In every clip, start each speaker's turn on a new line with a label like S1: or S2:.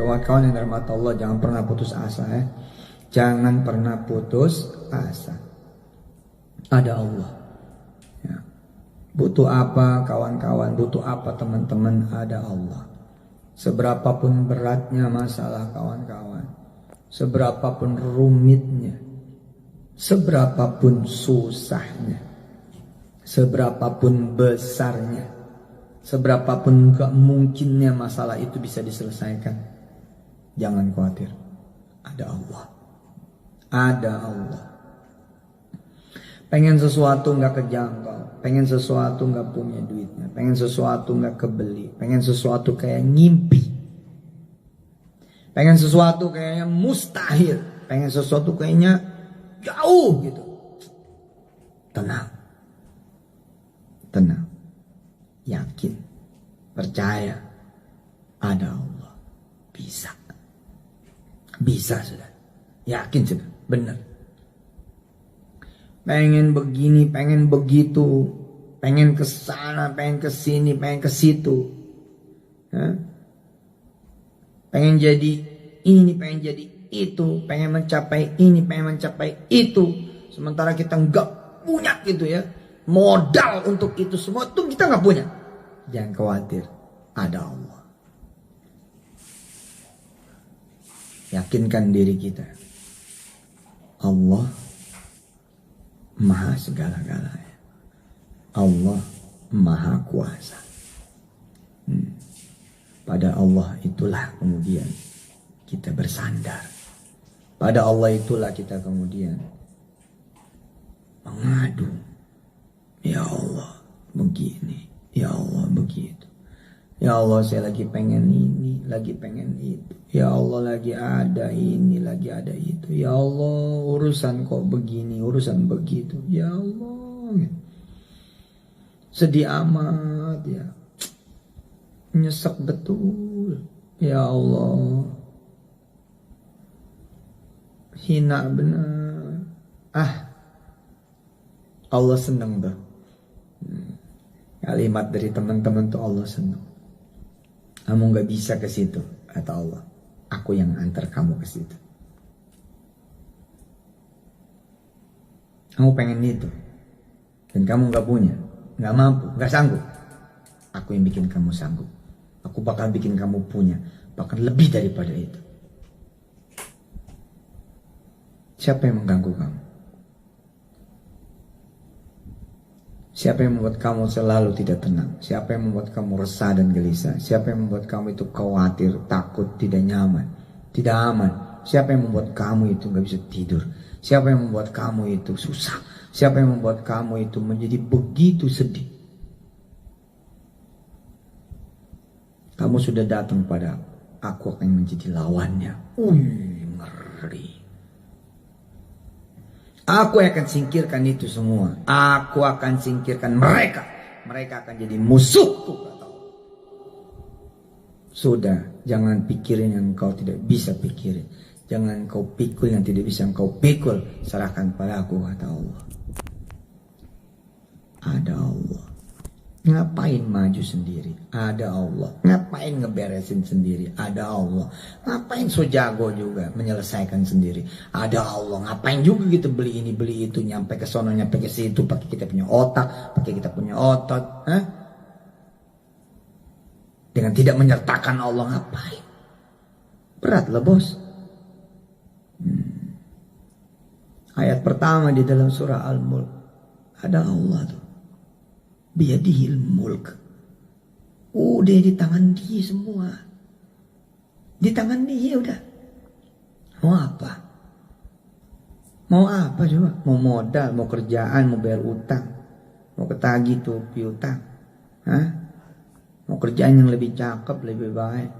S1: kawan-kawan yang dirahmati Allah, jangan pernah putus asa ya. Jangan pernah putus asa. Ada Allah. Ya. Butuh apa kawan-kawan, butuh apa teman-teman, ada Allah. Seberapapun beratnya masalah kawan-kawan, seberapapun rumitnya, seberapapun susahnya, seberapapun besarnya, seberapapun gak mungkinnya masalah itu bisa diselesaikan, jangan khawatir. Ada Allah. Ada Allah. Pengen sesuatu gak kejangkau, pengen sesuatu gak punya duitnya, pengen sesuatu gak kebeli, pengen sesuatu kayak ngimpi, pengen sesuatu kayaknya mustahil, pengen sesuatu kayaknya jauh gitu. Tenang. Tenang. Yakin. Percaya. Ada Allah. Bisa. Bisa sudah. Yakin sudah. Benar. Pengen begini, pengen begitu, pengen ke sana, pengen ke sini, pengen ke situ. Pengen jadi ini, pengen jadi itu, pengen mencapai ini, pengen mencapai itu. Sementara kita nggak punya gitu ya, modal untuk itu semua tuh kita nggak punya. Jangan khawatir, ada Allah. Yakinkan diri kita, Allah Maha segala-galanya. Allah Maha kuasa. Pada Allah itulah kemudian kita bersandar. Pada Allah itulah kita kemudian mengadu. Ya Allah begini, ya Allah begitu. Ya Allah saya lagi pengen ini, lagi pengen itu. Ya Allah lagi ada ini, lagi ada itu. Ya Allah urusan kok begini, urusan begitu. Ya Allah sedih amat ya. Nyesek betul. Ya Allah hina benar. Allah senang tuh. Kalimat dari teman-teman tuh Allah senang. Kamu gak bisa ke situ, kata Allah. Aku yang antar kamu ke situ. Kamu pengen itu, dan kamu gak punya, gak mampu, gak sanggup. Aku yang bikin kamu sanggup. Aku bakal bikin kamu punya, bahkan lebih daripada itu. Siapa yang mengganggu kamu? Siapa yang membuat kamu selalu tidak tenang? Siapa yang membuat kamu resah dan gelisah? Siapa yang membuat kamu itu khawatir, takut, tidak nyaman, tidak aman? Siapa yang membuat kamu itu gak bisa tidur? Siapa yang membuat kamu itu susah? Siapa yang membuat kamu itu menjadi begitu sedih? Kamu sudah datang pada aku akan menjadi lawannya. Ngeri. Aku akan singkirkan itu semua. Aku akan singkirkan mereka. Mereka akan jadi musuhku. Sudah, jangan pikirin yang engkau tidak bisa pikirin. Jangan engkau pikul yang tidak bisa engkau pikul. Serahkan pada aku, kata Allah. Ada Allah. Ngapain maju sendiri? Ada Allah. Ngapain ngeberesin sendiri? Ada Allah. Ngapain so jago juga menyelesaikan sendiri? Ada Allah. Ngapain juga gitu beli ini beli itu, nyampe ke sono nyampe ke situ, pakai kita punya otak, pakai kita punya otot, dengan tidak menyertakan Allah, ngapain? Berat lah bos. Ayat pertama di dalam surah Al-Mulk, ada Allah tuh. Biyadihil mulk. Udah di tangan dia semua. Di tangan dia udah. Mau apa? Mau apa coba? Mau modal, mau kerjaan, mau bayar utang, mau ketagih tuh piutang. Mau kerjaan yang lebih cakep, lebih baik.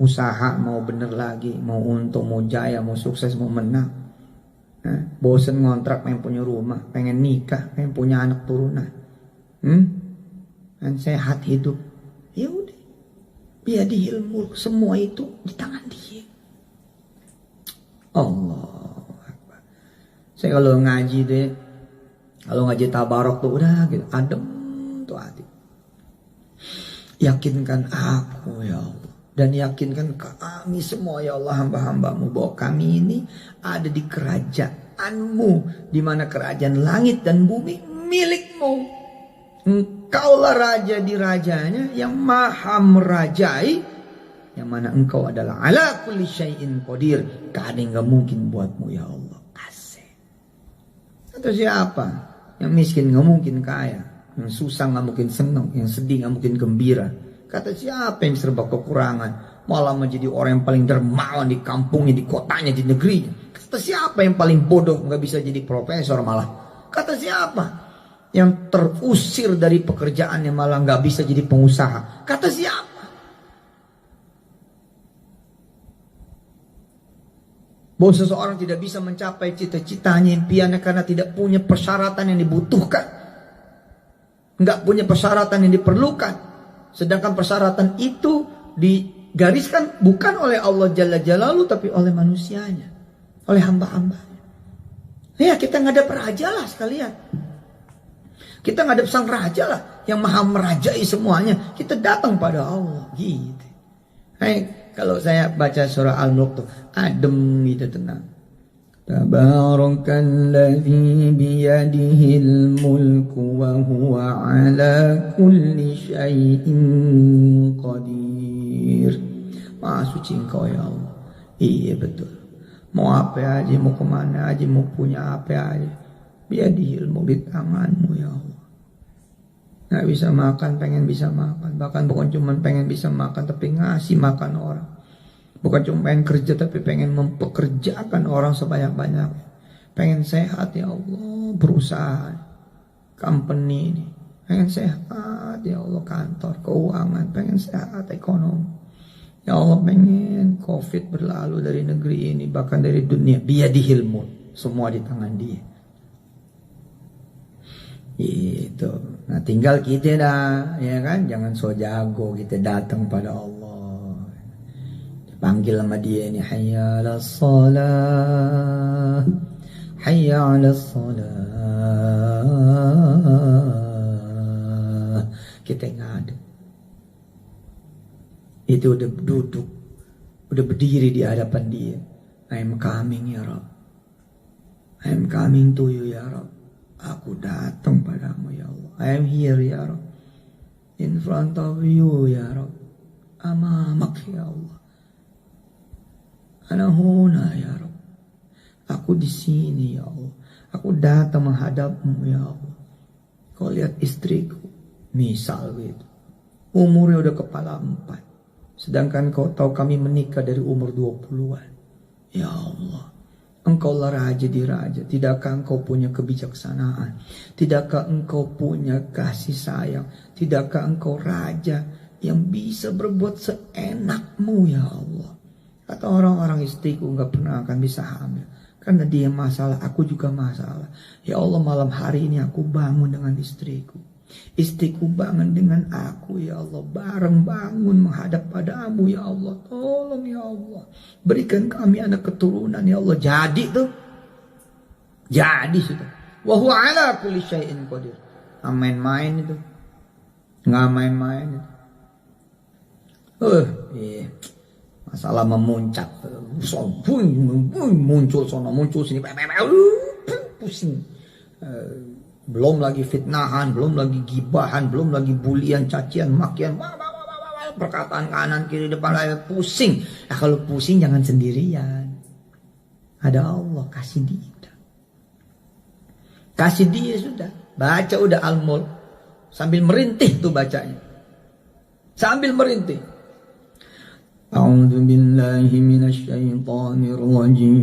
S1: Usaha mau bener lagi, mau untung, mau jaya, mau sukses, mau menang. Bosen ngontrak, pengen punya rumah, pengen nikah, pengen punya anak turunan. Dan sehat hidup, ya udah, biadihil mulk, semua itu di tangan dia. Allah Akbar. Saya kalau ngaji deh, kalau ngaji tabarok tuh udah gitu, adem tuh hati. Yakinkan aku ya Allah, Dan yakinkan kami semua ya Allah hamba-hambamu bahwa kami ini ada di kerajaanmu, di mana kerajaan langit dan bumi milikmu. Engkaulah raja di rajanya yang maha merajai, yang mana engkau adalah ala kulli syai'in qadir. Gak ada yang gak mungkin buatmu ya Allah. Asik. Atau siapa? Yang miskin gak mungkin kaya, yang susah gak mungkin senang, yang sedih gak mungkin gembira. Kata siapa yang serba kekurangan, malah menjadi orang yang paling dermawan di kampungnya, di kotanya, di negerinya. Kata siapa yang paling bodoh gak bisa jadi profesor malah. Kata siapa yang terusir dari pekerjaannya malah gak bisa jadi pengusaha. Kata siapa? Bahwa seseorang tidak bisa mencapai cita-citanya, impiannya karena tidak punya persyaratan yang dibutuhkan, gak punya persyaratan yang diperlukan. Sedangkan persyaratan itu digariskan bukan oleh Allah Jalla Jalaluhu, tapi oleh manusianya, oleh hamba-hambanya. Ya kita ngadep raja lah sekalian. Kita ngadep sang raja lah yang maha merajai semuanya. Kita datang pada Allah gitu. Kalau saya baca surah Al-Mulk tuh adem gitu, tenang. Tabarakalladzi biyadihil mulku wa huwa ala kulli syai'in qadir. Maha suci engkau ya Allah. Iya betul. Mau apa aja, mau kemana aja, mau punya apa aja, biyadihil mulk, di tanganmu ya Allah. Gak bisa makan, pengen bisa makan. Bahkan bukan cuma pengen bisa makan, tapi ngasih makan orang. Bukan cuma pengen kerja, tapi pengen mempekerjakan orang sebanyak-banyaknya. Pengen sehat ya Allah, berusaha company ini. Pengen sehat ya Allah, kantor, keuangan. Pengen sehat ekonomi. Ya Allah, pengen COVID berlalu dari negeri ini, bahkan dari dunia. Biyadihil mulk, semua di tangan dia. Itu. Nah tinggal kita dah, ya kan? Jangan so jago, kita datang pada Allah. Panggil sama dia ini, hayya 'alas shalah, hayya 'alas shalah. Kita ngadep. Itu udah duduk, udah berdiri di hadapan dia. I'm coming ya Rabb. I'm coming to you ya Rabb. Aku datang padamu ya Allah. I am here ya Rabb. In front of you ya Rabb. Amamak ya Allah. Ana huna ya Rabb. Aku di sini ya Allah. Aku datang menghadapmu ya Allah. Kau lihat istriku, misal gitu, umurnya udah kepala 4, sedangkan kau tahu kami menikah dari umur 20-an. Ya Allah, engkaulah raja di raja. Tidakkah engkau punya kebijaksanaan? Tidakkah engkau punya kasih sayang? Tidakkah engkau raja yang bisa berbuat seenakmu ya Allah? Kata orang-orang, istriku gak pernah akan bisa hamil karena dia masalah, aku juga masalah. Ya Allah, malam hari ini aku bangun dengan istriku, istriku bangun dengan aku ya Allah, bareng bangun menghadap padamu ya Allah. Tolong ya Allah, berikan kami anak keturunan ya Allah. Jadi tuh, jadi sudah. Wa huwa ala kulli syai'in qadir. Nggak main-main itu, nggak main-main itu. Iya. Masalah memuncak, muncul sono, muncul sini, pusing. Belum lagi fitnahan, belum lagi gibahan, belum lagi bulian, cacian, makian, perkataan kanan kiri depan layar, pusing. Nah kalau pusing jangan sendirian, ada Allah, kasih dia, kasih dia sudah. Baca udah Al-Mulk sambil merintih tuh bacanya, sambil merintih. A'udzu billahi minasy syaithanir rajim.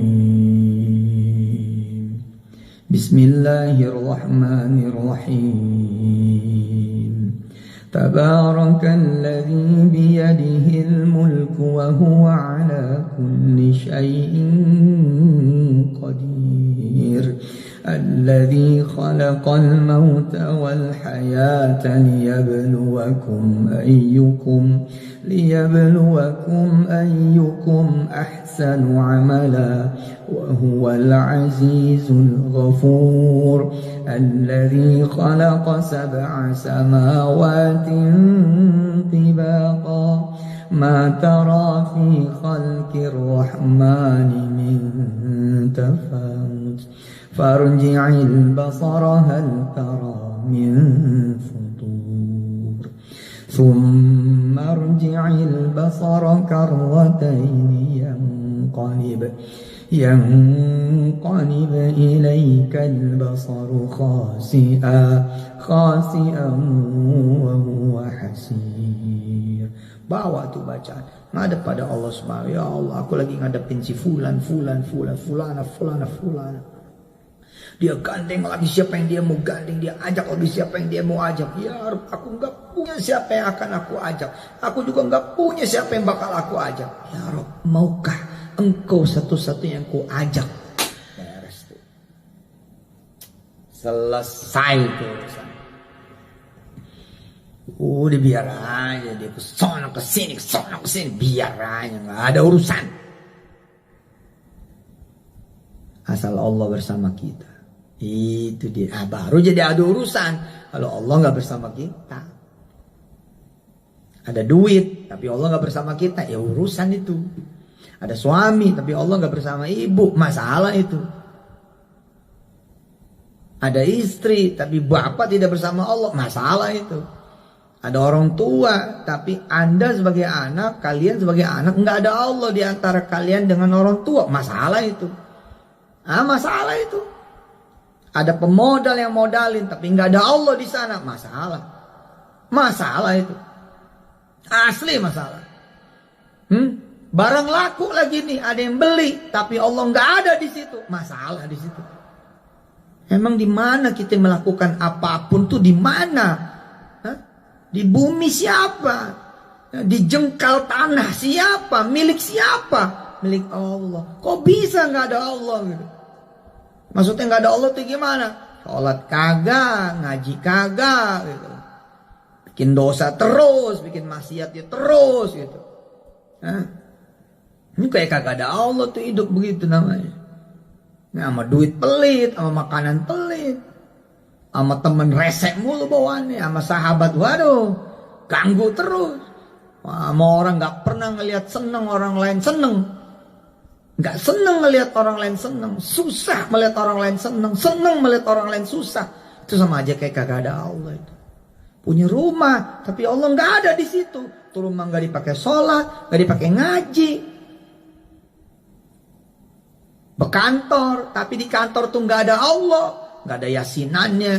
S1: Bismillahirrahmanirrahim. Tabarakalladzi biyadihil mulku wa huwa 'ala kulli syai'in qadir. Alladzi khalaqal mauta wal hayata liyabluwakum ayyukum ahsanu amala wa huwal azizul ghafur. Alladzi khalaqa sab'a samawatin tibaqa ما ترى في خلق الرحمن من تفاوت فارجع البصر هل ترى من فطور ثم ارجع البصر كرتين ينقلب إليك البصر خاسئا وهو حسير. Bawa tuh bacaan, ngadep pada Allah Subhanahu. Ya Allah, aku lagi ngadepin si fulana. Dia gandeng lagi siapa yang dia mau gandeng, dia ajak lagi siapa yang dia mau ajak. Ya Rabb, aku nggak punya siapa yang akan aku ajak. Aku juga nggak punya siapa yang bakal aku ajak. Ya Rabb, maukah Engkau satu-satunya yang ku ajak? Beres tuh. Selesai tuh urusan. Udah biar aja dia kesana kesini, biar aja, nggak ada urusan. Asal Allah bersama kita, itu dia. Baru jadi ada urusan. Kalau Allah nggak bersama kita, ada duit tapi Allah nggak bersama kita, ya urusan itu. Ada suami tapi Allah nggak bersama ibu, masalah itu. Ada istri tapi bapak tidak bersama Allah, masalah itu. Ada orang tua, tapi Anda sebagai anak, kalian sebagai anak, nggak ada Allah di antara kalian dengan orang tua. Masalah itu. Masalah itu. Ada pemodal yang modalin, tapi nggak ada Allah di sana. Masalah. Masalah itu. Asli masalah. Barang laku lagi nih, ada yang beli, tapi Allah nggak ada di situ. Masalah di situ. Emang di mana kita melakukan apapun tuh di mana? Di bumi siapa? Di jengkal tanah siapa? Milik siapa? Milik Allah. Kok bisa nggak ada Allah gitu? Maksudnya nggak ada Allah tuh gimana? Sholat kagak, ngaji kagak gitu. Bikin dosa terus, bikin maksiatnya terus gitu. Ini kayak kagak ada Allah tuh, hidup begitu namanya. Nah, sama duit pelit, sama makanan pelit, sama temen resek mulu bawaannya, sama sahabat waduh ganggu terus. Sama orang gak pernah ngelihat seneng orang lain seneng, gak seneng ngelihat orang lain seneng, susah melihat orang lain seneng, seneng melihat orang lain susah. Itu sama aja kayak kagak ada Allah itu. Punya rumah tapi Allah gak ada di situ. Tuh rumah gak dipakai sholat, gak dipakai ngaji. Berkantor tapi di kantor tuh gak ada Allah, nggak ada yasinannya,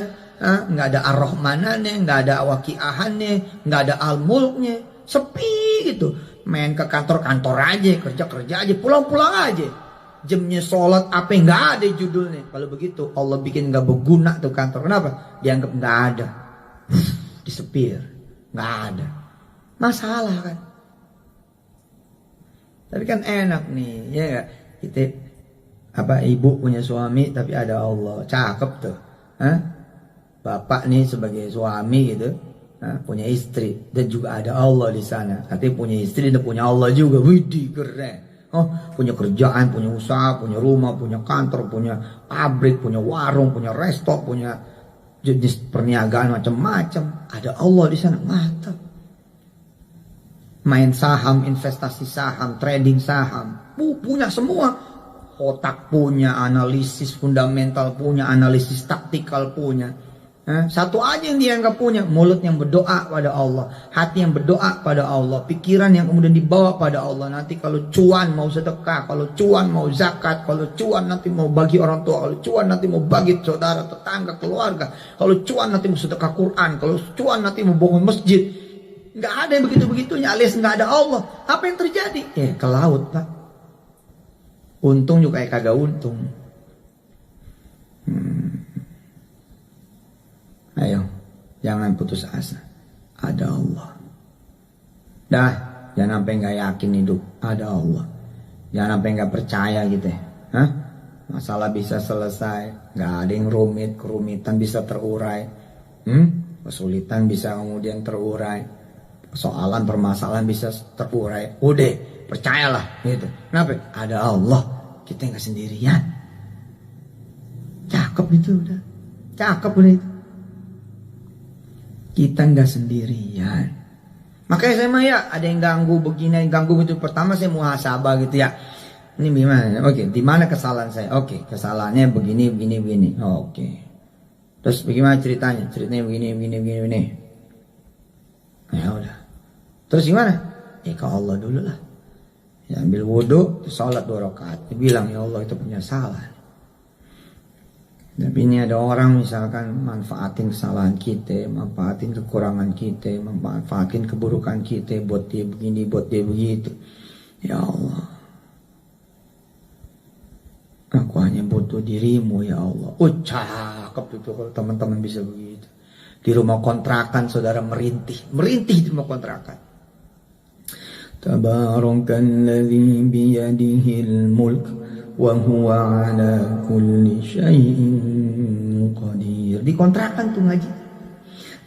S1: nggak ada ar-rahmanannya, nggak ada waqiahannya, nggak ada al-mulknya, sepi gitu. Main ke kantor-kantor aja, kerja aja, pulang-pulang aja. Jamnya sholat apa nggak ada judulnya. Kalau begitu Allah bikin nggak berguna tuh kantor. Kenapa? Dianggap nggak ada, disepir, nggak ada. Masalah kan? Tapi kan enak nih, ya nggak? Kita ibu punya suami tapi ada Allah, cakep tuh. Bapak nih sebagai suami gitu, punya istri dan juga ada Allah di sana. Artinya punya istri dan punya Allah juga, widih keren. Punya kerjaan, punya usaha, punya rumah, punya kantor, punya pabrik, punya warung, punya resto, punya jenis perniagaan macam-macam. Ada Allah di sana, mantap. Main saham, investasi saham, trading saham, punya semua. Otak punya, analisis fundamental punya, analisis taktikal punya. Satu aja yang dia nggak punya, mulut yang berdoa pada Allah, hati yang berdoa pada Allah, pikiran yang kemudian dibawa pada Allah. Nanti kalau cuan mau sedekah, kalau cuan mau zakat, kalau cuan nanti mau bagi orang tua, kalau cuan nanti mau bagi saudara, tetangga, keluarga, kalau cuan nanti mau sedekah Quran, kalau cuan nanti mau bangun masjid. Nggak ada yang begitu-begitunya, alias nggak ada Allah. Apa yang terjadi? Ke laut, Pak. Untung juga kayak kagak untung. Ayo, jangan putus asa. Ada Allah. Dah, jangan sampai nggak yakin hidup. Ada Allah. Jangan sampai nggak percaya gitu ya. Masalah bisa selesai. Nggak ada yang rumit, kerumitan bisa terurai. Kesulitan bisa kemudian terurai. Persoalan, permasalahan bisa terurai. Udah. Percayalah gitu. Kenapa? Ada Allah. Kita nggak sendirian. Cakep itu udah. Cakep udah itu. Kita nggak sendirian. Makanya saya mah ya ada yang ganggu begini, ganggu itu. Pertama saya muhasabah gitu ya. Ini gimana? Oke, di mana kesalahan saya? Oke, kesalahannya begini, begini, begini. Oke. Terus bagaimana ceritanya? Ceritanya begini, begini, begini, begini. Ya udah. Terus gimana? Ya ke Allah dulu lah. Ya, ambil wudhu, sholat 2 rakaat. Dibilang ya Allah itu punya salah. Tapi ini ada orang misalkan manfaatin kesalahan kita, manfaatin kekurangan kita, manfaatin keburukan kita buat dia begini, buat dia begitu. Ya Allah, aku hanya butuh dirimu ya Allah. Oh cakep itu kalau teman-teman bisa begitu. Di rumah kontrakan saudara merintih di rumah kontrakan. Tabarakalladzi biyadihil mulk wa huwa ala kulli syai'in qadir. Di kontrakan tuh ngaji.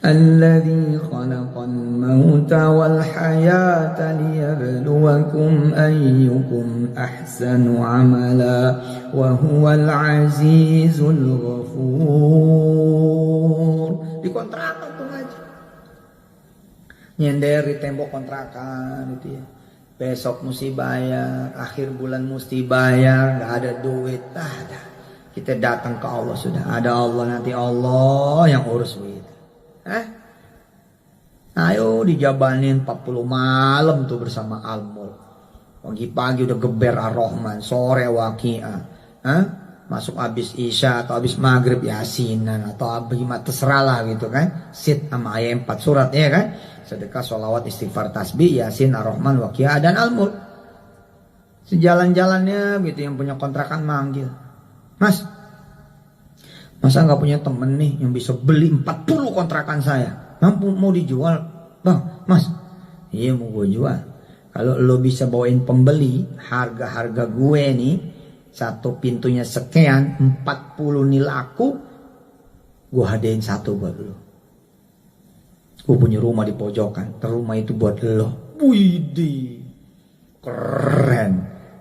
S1: Alladzi khalaqal mauta wal hayata liyabluwakum ayyukum ahsanu amala wa huwal azizul ghafur. Di kontrakan tuh ngaji. Nyender di tembok kontrakan itu ya. Besok mesti bayar, akhir bulan mesti bayar, gak ada duit, ada. Kita datang ke Allah sudah, ada Allah nanti Allah yang urus begitu. Ayo dijabanin 40 malam tuh bersama Al-Mulk. Pagi-pagi udah geber Ar-Rahman, sore Waqiah. Masuk habis Isya atau habis Maghrib Yasinan atau abimah terserah lah gitu kan. Sit sama ayat 4 surat ya kan. Sedekah, sholawat, istighfar, tasbih, Yasin, Ar-Rahman, Waqiah dan Al-Mulk. Sejalan-jalannya gitu yang punya kontrakan manggil. Mas, masa nggak punya temen nih yang bisa beli 40 kontrakan saya? Mampu mau dijual? Bang, mas, iya mau gue jual. Kalau lo bisa bawain pembeli, harga-harga gue nih, satu pintunya sekian, 40 nih laku, gue hadiahin 1 buat lo. Gue punya rumah di pojokan, rumah itu buat lo. Widih, keren.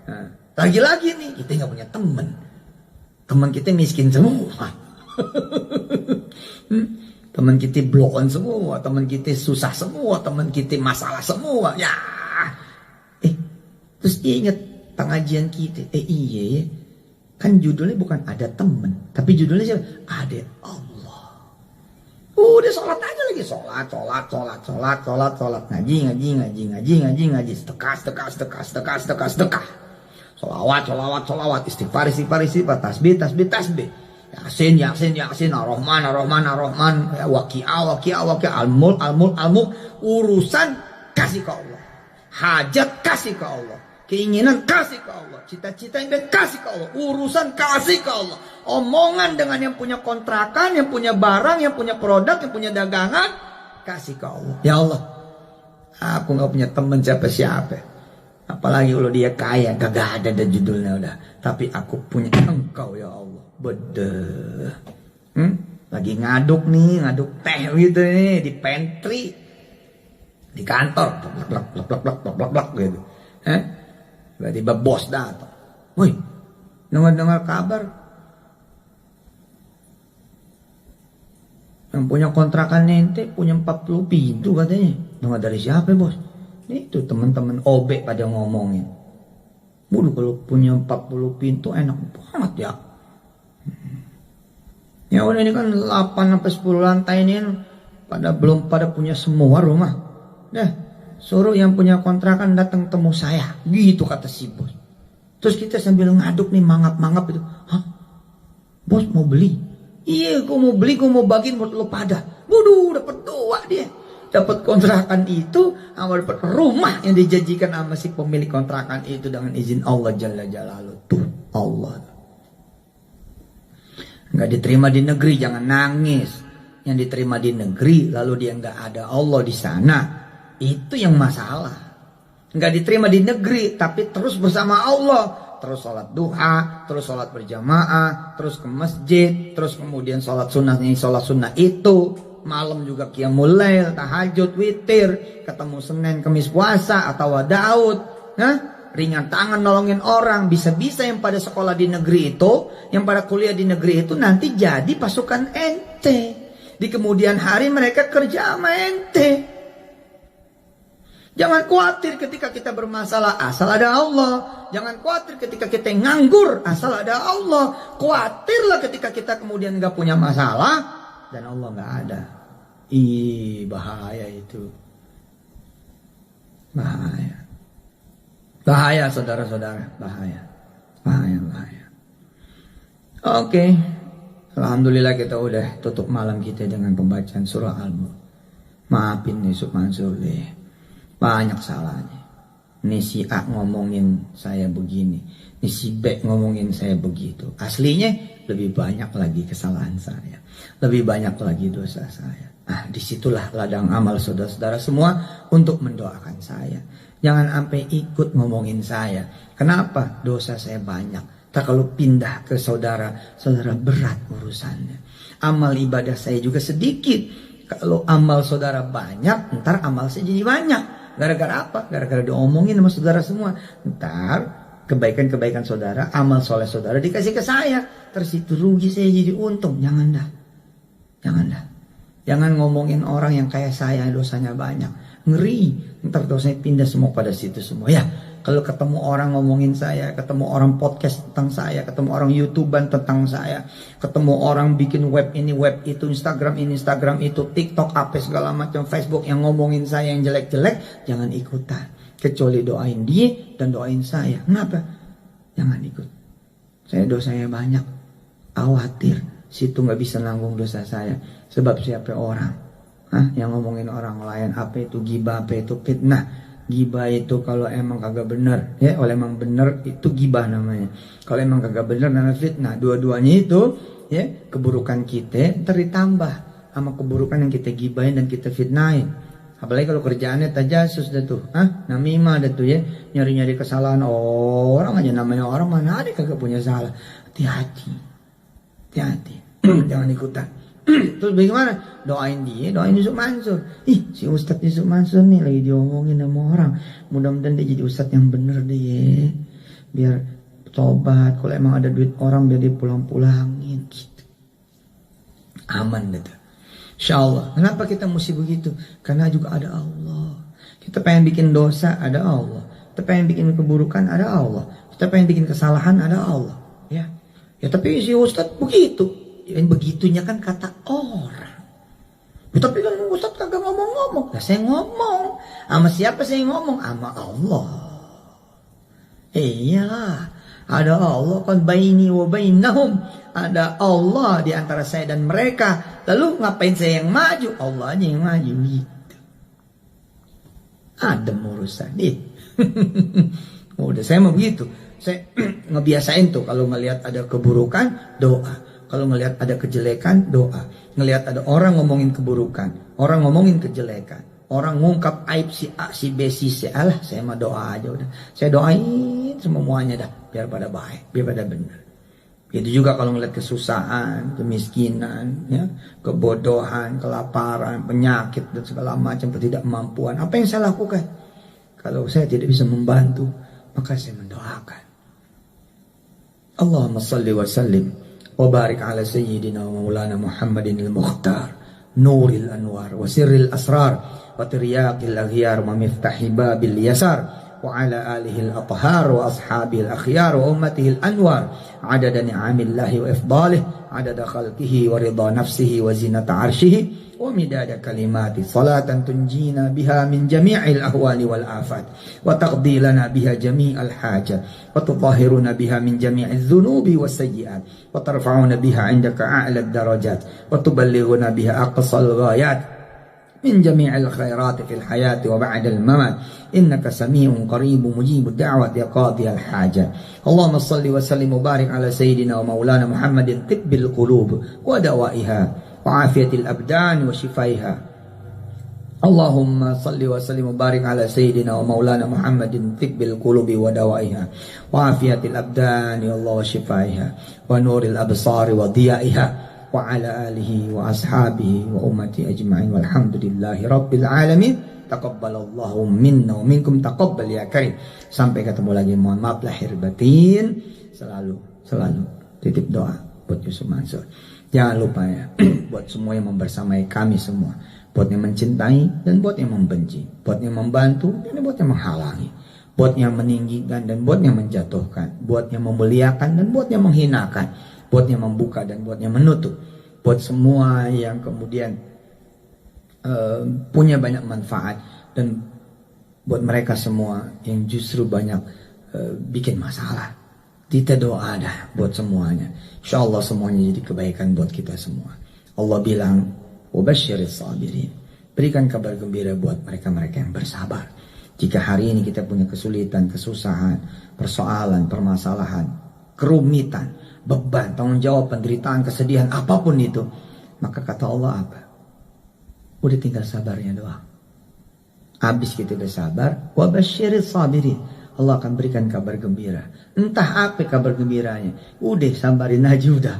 S1: Nah, lagi-lagi nih, kita gak punya temen. Temen kita miskin semua. Temen kita blow on semua, temen kita susah semua, temen kita masalah semua. Ya, terus dia ingat pengajian kita. Iya ya, kan judulnya bukan ada temen, tapi judulnya siapa? Ada Allah. Udah sholat aja lagi, sholat, ngaji, sedekah, sholawat, istighfar, tasbih, Yasin, Ar-Rahman, Waqiah, Al-Mulk, urusan kasih ke Allah, hajat kasih ke Allah, keinginan kasih ke Allah, cita-cita yang kasih ke Allah, urusan kasih ke Allah, omongan dengan yang punya kontrakan, yang punya barang, yang punya produk, yang punya dagangan, kasih ke Allah. Ya Allah, aku gak punya teman siapa-siapa, apalagi kalau dia kaya, kagak ada judulnya udah, tapi aku punya Engkau ya Allah. Bedeh. Lagi ngaduk teh gitu nih di pantry, di kantor, blak gitu. Tiba-tiba bos datang. Woi, dengar kabar yang punya kontrakan ente punya 40 pintu katanya. Dengar dari siapa bos? Itu teman-teman OB pada ngomongin. Bulu kalau punya 40 pintu enak banget ya. Ya udah ini kan 8 sampai 10 lantai ini belum pada punya semua rumah. Dah, suruh yang punya kontrakan datang temu saya. Gitu kata si bos. Terus kita sambil ngaduk nih mangap-mangap itu. Hah? Bos mau beli? Iya, gue mau beli, gue mau bagiin buat lo pada. Waduh, dapat 2 dia. Dapat kontrakan itu, sama dapat rumah yang dijanjikan sama si pemilik kontrakan itu dengan izin Allah Jalla Jalaluh. Tuh, Allah. Nggak diterima di negeri, jangan nangis. Yang diterima di negeri, lalu dia nggak ada Allah di sana, itu yang masalah. Nggak diterima di negeri, tapi terus bersama Allah, terus sholat duha, terus sholat berjamaah, terus ke masjid, terus kemudian sholat sunnah itu, malam juga qiyamul lail, tahajud, witir, ketemu Senin, Kamis puasa atau Daud, ringan tangan nolongin orang. Bisa-bisa yang pada sekolah di negeri itu, yang pada kuliah di negeri itu nanti jadi pasukan ente. Di kemudian hari mereka kerja sama ente. Jangan khawatir ketika kita bermasalah, asal ada Allah. Jangan khawatir ketika kita nganggur, asal ada Allah. Khawatirlah ketika kita kemudian gak punya masalah dan Allah gak ada. Bahaya itu. Bahaya. Bahaya saudara-saudara, bahaya. Bahaya. Oke. Alhamdulillah kita udah tutup malam kita dengan pembacaan surah Al-Mulk. Maafin nih Yusuf Mansur deh. Banyak salahnya. Nih si A ngomongin saya begini, nih si B ngomongin saya begitu. Aslinya lebih banyak lagi kesalahan saya, lebih banyak lagi dosa saya. Disitulah ladang amal saudara-saudara semua untuk mendoakan saya. Jangan sampai ikut ngomongin saya. Kenapa? Dosa saya banyak. Tak kalau pindah ke saudara, saudara berat urusannya. Amal ibadah saya juga sedikit. Kalau amal saudara banyak, ntar amal saya jadi banyak. Gara-gara apa? Gara-gara diomongin sama saudara semua. Ntar kebaikan-kebaikan saudara, amal soleh saudara dikasih ke saya. Terus itu rugi, saya jadi untung. Jangan dah. Jangan ngomongin orang yang kayak saya dosanya banyak. Ngeri. Ntar dosanya pindah semua pada situ semua. Ya, kalau ketemu orang ngomongin saya, ketemu orang podcast tentang saya, ketemu orang YouTuber tentang saya, ketemu orang bikin web ini, web itu, Instagram ini, Instagram itu, TikTok, apa segala macam, Facebook yang ngomongin saya yang jelek-jelek, jangan ikutan. Kecuali doain dia dan doain saya. Kenapa? Jangan ikut. Saya dosanya banyak. Khawatir. Situ gak bisa nanggung dosa saya. Sebab siapa orang yang ngomongin orang lain, apa itu ghibah, apa itu fitnah. Gibah itu kalau emang kagak bener, ya, kalau emang bener itu gibah namanya. Kalau emang kagak bener namanya fitnah. Dua-duanya itu, ya, keburukan kita ditambah sama keburukan yang kita gibahin dan kita fitnahin. Apalagi kalau kerjaannya tajasus dah tuh, namimah dah tuh, ya, nyari-nyari kesalahan orang aja. Namanya orang, mana ada kagak punya salah. Hati-hati, jangan ikutan. Terus bagaimana? Doain dia, doain Yusuf Mansur. Si Ustadz Yusuf Mansur nih lagi diomongin sama orang. Mudah-mudahan dia jadi Ustadz yang bener deh ya. Biar tobat. Kalau emang ada duit orang biar dia pulang-pulangin gitu. Aman deh tuh. Insyaallah. Kenapa kita mesti begitu? Karena juga ada Allah. Kita pengen bikin dosa, ada Allah. Kita pengen bikin keburukan, ada Allah. Kita pengen bikin kesalahan, ada Allah. Ya tapi si Ustadz begitu. Yang begitunya kan kata orang. Tapi kan Ustadz kagak ngomong-ngomong. Nah, saya ngomong. Sama siapa saya ngomong? Sama Allah. Iyalah. Ada Allah kan baini wa bainahum. Ada Allah di antara saya dan mereka. Lalu ngapain saya yang maju? Allah aja yang maju gitu. Ada urusan itu. Udah saya mau begitu. Saya ngebiasain tuh kalau ngelihat ada keburukan, doa. Kalau ngelihat ada kejelekan, doa. Ngelihat ada orang ngomongin keburukan, orang ngomongin kejelekan, orang ngungkap aib si A, si B, si C, alah saya mah doa aja udah. Saya doain semuanya dah, biar pada baik, biar pada benar. Itu juga kalau ngelihat kesusahan, kemiskinan, ya, kebodohan, kelaparan, penyakit dan segala macam ketidakmampuan. Apa yang saya lakukan? Kalau saya tidak bisa membantu, maka saya mendoakan. Allahumma salli wa sallim wa barik ala sayyidina wa maulana Muhammadin al-Mukhtar nuril anwar wa sirril asrar wa tiryaqil aghyar wa miftahi babil yasar wa ala alihi al-athhar wa ashabil akhyar wa ummatihi al-anwar adada ni'amillahi wa ifdalih adada khalqihi wa ridha nafsihi wa zinata arshihi ومداد كلمات صلاة تنجينا بها من جميع الأهوال والآفات وتقضي لنا بها جميع الحاجات وتطهرنا بها من جميع الذنوب والسيئات وترفعنا بها عندك أعلى الدرجات وتبلغنا بها أقصى الغايات من جميع الخيرات في الحياة وبعد الممات إنك سميع قريب مجيب الدعوة يا قاضي الحاجات اللهم صل وسلم وبارك على سيدنا ومولانا محمد طب القلوب ودوائها وعافية الأبدان وشفائها اللهم صل وسلم وبارك على سيدنا ومولانا محمد طب القلوب ودوائها وعافية الأبدان يا الله وشفائها ونور الأبصار وضيائها وعلى آله وأصحابه وأمتي أجمعين والحمد لله رب العالمين taqabbalallahu minna wa minkum taqabbal ya karim. Sampai ketemu lagi, mohon maaf lahir batin. Selalu titip doa buat Yusuf Mansur. Jangan lupa ya buat semua yang membersamai kami semua. buat yang mencintai dan buat yang membenci, buat yang membantu dan buat yang menghalangi, buat yang meninggikan dan buat yang menjatuhkan, buat yang memuliakan dan buat yang menghinakan, buat yang membuka dan buat yang menutup, buat semua yang kemudian punya banyak manfaat, dan buat mereka semua yang justru banyak bikin masalah. Kita doa dah buat semuanya. InsyaAllah semuanya jadi kebaikan buat kita semua. Allah bilang, wabasyiris sabirin. Berikan kabar gembira buat mereka-mereka yang bersabar. Jika hari ini kita punya kesulitan, kesusahan, persoalan, permasalahan, kerumitan, beban, tanggung jawab, penderitaan, kesedihan, apapun itu, maka kata Allah apa? Udah tinggal sabarnya doang. Habis kita udah sabar, wabasyiris sabirin, Allah akan berikan kabar gembira. Entah apa kabar gembiranya, udah sabarin aja udah.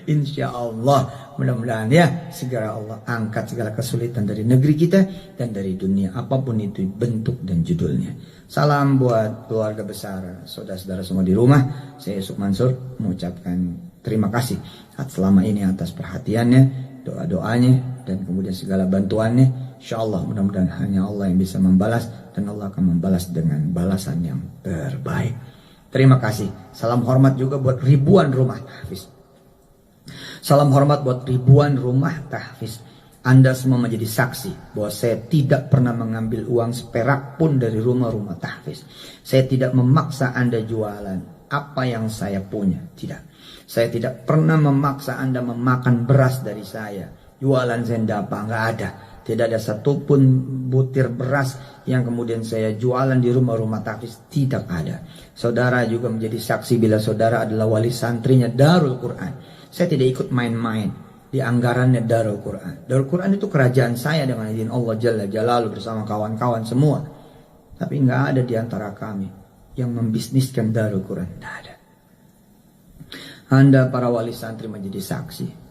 S1: Insya Allah, mudah-mudahan ya segera Allah angkat segala kesulitan dari negeri kita dan dari dunia, apapun itu bentuk dan judulnya. Salam buat keluarga besar, saudara-saudara semua di rumah. Saya Yusuf Mansur mengucapkan terima kasih selama ini atas perhatiannya, doa-doanya, dan kemudian segala bantuannya. InsyaAllah mudah-mudahan hanya Allah yang bisa membalas, dan Allah akan membalas dengan balasan yang terbaik. Terima kasih. Salam hormat juga buat ribuan rumah tahfiz. Salam hormat buat ribuan rumah tahfiz. Anda semua menjadi saksi bahwa saya tidak pernah mengambil uang seperak pun dari rumah-rumah tahfiz. Saya tidak memaksa Anda jualan apa yang saya punya. Tidak. Saya tidak pernah memaksa Anda memakan beras dari saya. Jualan sendapa, nggak ada. Tidak ada satupun butir beras yang kemudian saya jualan di rumah-rumah tahfiz. Tidak ada. Saudara juga menjadi saksi bila saudara adalah wali santrinya Darul Quran. Saya tidak ikut main-main di anggarannya Darul Quran. Darul Quran itu kerajaan saya dengan izin Allah Jalla Jalaluhu bersama kawan-kawan semua. Tapi nggak ada di antara kami yang membisniskan Darul Quran. Tidak ada. Anda para wali santri menjadi saksi.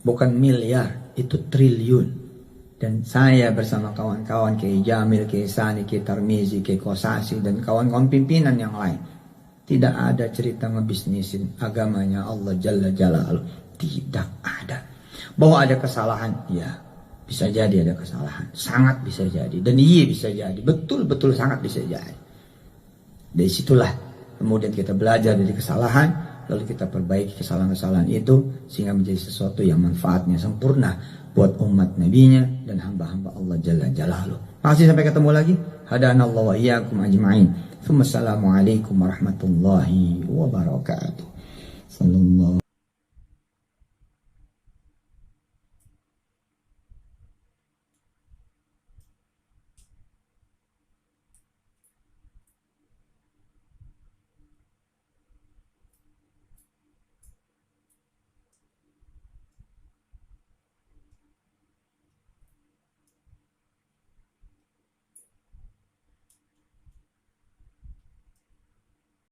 S1: Bukan miliar, itu triliun. Dan saya bersama kawan-kawan Kiai Jamil, Kiai Sani, Kiai Tarmizi, Kiai Kosasi, dan kawan-kawan pimpinan yang lain. Tidak ada cerita ngebisnisin agamanya Allah Jalla Jalaluhu. Tidak ada. Bahwa ada kesalahan, ya bisa jadi ada kesalahan. Sangat bisa jadi. Dan iya bisa jadi. Betul-betul sangat bisa jadi. Dari situlah kemudian kita belajar dari kesalahan. Lalu kita perbaiki kesalahan-kesalahan itu sehingga menjadi sesuatu yang manfaatnya sempurna buat umat nabinya dan hamba-hamba Allah Jalla Jalaluhu. Masih sampai ketemu lagi. Hadanallahu wa iyyakum ajma'in. Assalamualaikum warahmatullahi wabarakatuh. Sallallahu